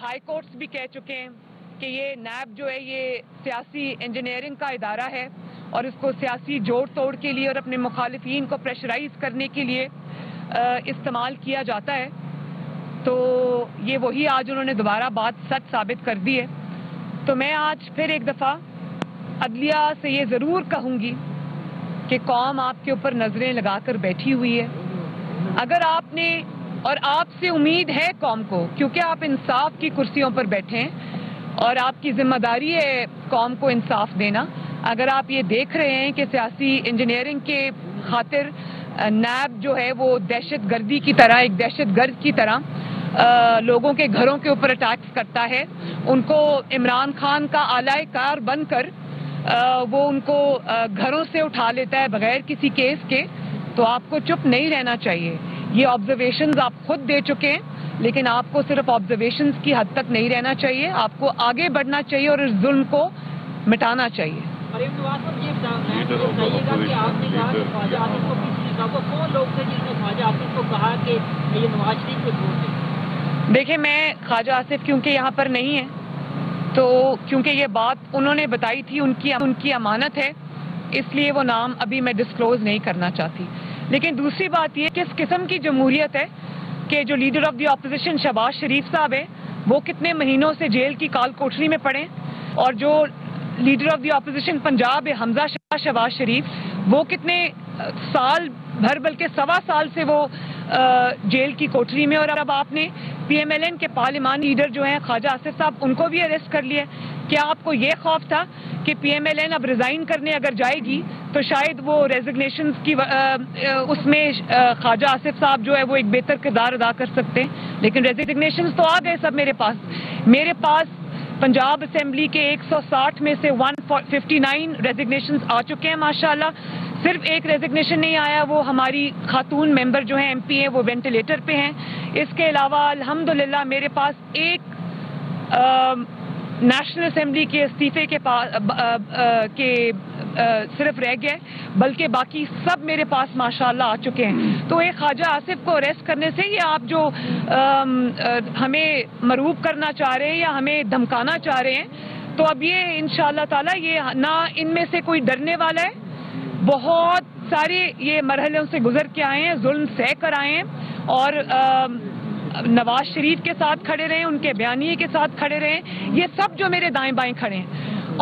High courts بھی کہہ چکے ہیں کہ یہ نیب جو ہے یہ سیاسی انجینئرنگ کا ادارہ ہے اور اس کو سیاسی جوڑ توڑ کے لیے اور اپنے مخالفین کو پریشرائز کرنے کے لیے استعمال کیا جاتا ہے. تو یہ وہی آج انہوں نے دوبارہ بات سچ ثابت کر دی ہے. تو میں آج پھر ایک دفعہ عدلیہ سے یہ ضرور کہوں گی کہ قوم آپ کے اوپر نظریں لگا کر بیٹھی ہوئی ہے. اگر آپ نے اور آپ سے امید ہے قوم کو، کیونکہ آپ انصاف کی کرسیوں پر بیٹھے ہیں اور آپ کی ذمہ داری ہے قوم کو انصاف دینا. اگر آپ یہ دیکھ رہے ہیں کہ سیاسی انجینئرنگ کے خاطر نیب جو ہے وہ دہشت گردی کی طرح، ایک دہشت گرد کی طرح لوگوں کے گھروں کے اوپر اٹیکس کرتا ہے، ان کو عمران خان کا آلائے کار بن کر وہ ان کو گھروں سے اٹھا لیتا ہے بغیر کسی کیس کے، تو آپ کو چپ نہیں رہنا چاہیے. یہ آبزرویشنز آپ خود دے چکے ہیں، لیکن آپ کو صرف آبزرویشنز کی حد تک نہیں رہنا چاہیے، آپ کو آگے بڑھنا چاہیے اور اس ظلم کو مٹانا چاہیے. دیکھیں، میں خواجہ آصف کیونکہ یہاں پر نہیں ہے، تو کیونکہ یہ بات انہوں نے بتائی تھی، ان کی امانت ہے، اس لیے وہ نام ابھی میں ڈسکلوز نہیں کرنا چاہتی. لیکن دوسری بات یہ کس قسم کی جمہوریت ہے کہ جو leader of the opposition Shahbaz Sharif صاحب ہے وہ کتنے مہینوں سے جیل کی کال کوٹری میں پڑے، اور جو leader of the opposition Punjab ہے حمزہ شہباز شریف، وہ کتنے سال بھر بلکہ 1.25 سال سے وہ جیل کی کوٹری میں. اور اب آپ نے پی ایم ایل این کے پارلیمانی لیڈر جو ہیں خواجہ آصف صاحب، ان کو بھی اریسٹ کر لیا. کیا آپ کو یہ خوف تھا کہ پی ایم ایل این اب ریزائن کرنے اگر جائے گی تو شاید وہ ریزگنیشنز کی اس میں خواجہ آصف صاحب جو ہے وہ ایک بہتر کردار ادا کر سکتے ہیں؟ لیکن ریزگنیشنز تو آ گئے سب میرے پاس پنجاب اسمبلی کے 160 میں سے 159 ریزگنیشنز آ چکے ہیں ماشاءاللہ. صرف ایک ریزگنیشن نہیں آیا، وہ ہماری خاتون ممبر جو ہیں ایم پی ہیں وہ وینٹیلیٹر پہ ہیں. اس کے علاوہ الحمدللہ میرے پاس ایک نیشنل اسمبلی کے استعفے کے صرف رہ گئے، بلکہ باقی سب میرے پاس ماشاءاللہ آ چکے ہیں. تو ایک خواجہ آصف کو اریسٹ کرنے سے یہ آپ جو ہمیں مرعوب کرنا چاہ رہے ہیں یا ہمیں دھمکانا چاہ رہے ہیں، تو اب یہ انشاءاللہ تعالی یہ نہ ان میں سے کوئی ڈرنے والا ہے. بہت سارے یہ مرحلوں سے گزر کے آئے ہیں، ظلم سہ کر آئے ہیں، اور نواز شریف کے ساتھ کھڑے رہے، ان کے بیانیے کے ساتھ کھڑے رہے. یہ سب جو میرے دائیں بائیں کھڑے ہیں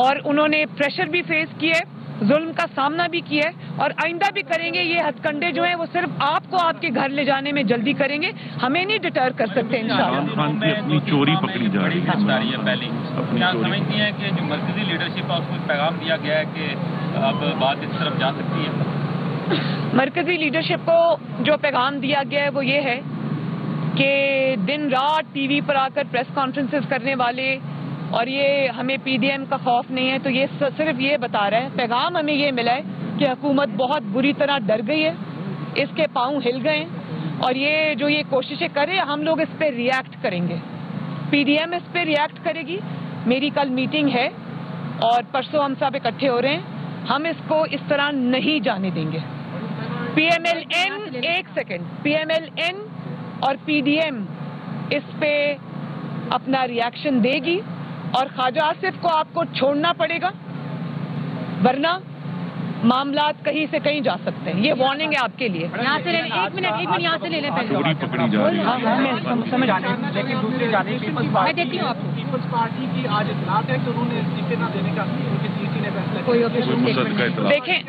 اور انہوں نے پریشر بھی فیس کیے، ظلم کا سامنا بھی کیا ہے، اور آئندہ بھی کریں گے. یہ ہتھ کنڈے جو ہیں وہ صرف آپ کو آپ کے گھر لے جانے میں جلدی کریں گے، ہمیں نہیں ڈٹر کر سکتے انشاءاللہ. خان کی اپنی چوری پکڑی جا رہی ہے پہلے کیا سمجھتی ہیں کہ جو مرکزی لیڈرشپ ہے اس کو پیغام دیا گیا ہے کہ اب بات اس طرف جا سکتی ہے؟ مرکزی لیڈرشپ کو جو پیغام دیا گیا ہے وہ یہ ہے کہ دن رات ٹی وی پر آ کر پریس کانفرنسز کرنے والے، اور یہ ہمیں پی ڈی ایم کا خوف نہیں ہے، تو یہ صرف یہ بتا رہا ہے، پیغام ہمیں یہ ملا ہے کہ حکومت بہت بری طرح ڈر گئی ہے، اس کے پاؤں ہل گئے ہیں، اور یہ جو یہ کوششیں کرے ہم لوگ اس پہ ری ایکٹ کریں گے. پی ڈی ایم اس پہ ری ایکٹ کرے گی. میری کل میٹنگ ہے اور پرسوں ہم سب اکٹھے ہو رہے ہیں. ہم اس کو اس طرح نہیں جانے دیں گے. پی ایم ایل این، ایک second, P M L N اور پی ڈی ایم اس پہ اپنا ری ایکشن دے گی، اور خواجہ آصف کو آپ کو چھوڑنا پڑے گا، ورنہ معاملات کہیں سے کہیں جا سکتے ہیں. یہ وارننگ ہے آپ کے لیے. یہاں سے لے لیں، ایک منٹ یہاں سے لے لیں پہلے. چوری پکڑی جا رہی ہے. میں سمجھ لیکن دوسری جانب میں دیتی ہوں آپ کو. پیپلز پارٹی کی آج اطلاع ہے کہ انہوں نے استعفے نہ دینے کا ان کی سی سی نے فیصلہ کوئی کیا. آفیشیل مصدقہ اطلاع. دیکھیں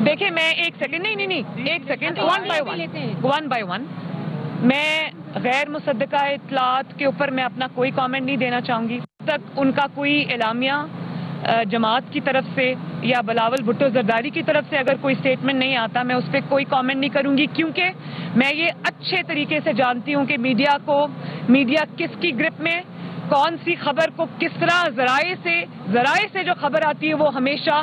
دیکھیں میں ایک سیکنڈ، نہیں ایک سیکنڈ، ون بائی ون. میں غیر مصدقہ اطلاعات کے اوپر میں اپنا کوئی کامنٹ نہیں دینا چاہوں گی. جب تک ان کا کوئی اعلامیہ جماعت کی طرف سے یا بلاول بھٹو زرداری کی طرف سے اگر کوئی سٹیٹمنٹ نہیں آتا، میں اس پہ کوئی کامنٹ نہیں کروں گی، کیونکہ میں یہ اچھے طریقے سے جانتی ہوں کہ میڈیا کس کی گرپ میں، کون سی خبر کو کس طرح ذرائع سے جو خبر آتی ہے وہ ہمیشہ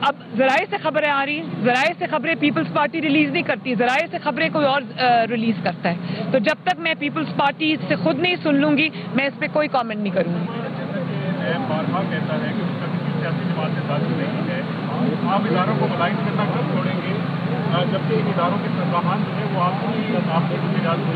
اب ذرائع سے خبریں آ رہی ہیں، ذرائع سے خبریں پیپلز پارٹی ریلیز نہیں کرتی، ذرائع سے خبریں کوئی اور ریلیز کرتا ہے. تو جب تک میں پیپلز پارٹی سے خود نہیں سن لوں گی میں اس پہ کوئی کامنٹ نہیں کروں گی. بار کہتا ہے کہ اس کا کسی سیاسی جماعت سے تعلق نہیں ہے. آپ اداروں کو ملائن کرنا کب چھوڑیں گے جبکہ ان اداروں کے سربراہان جو ہے وہ آپ کی اجازت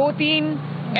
2-3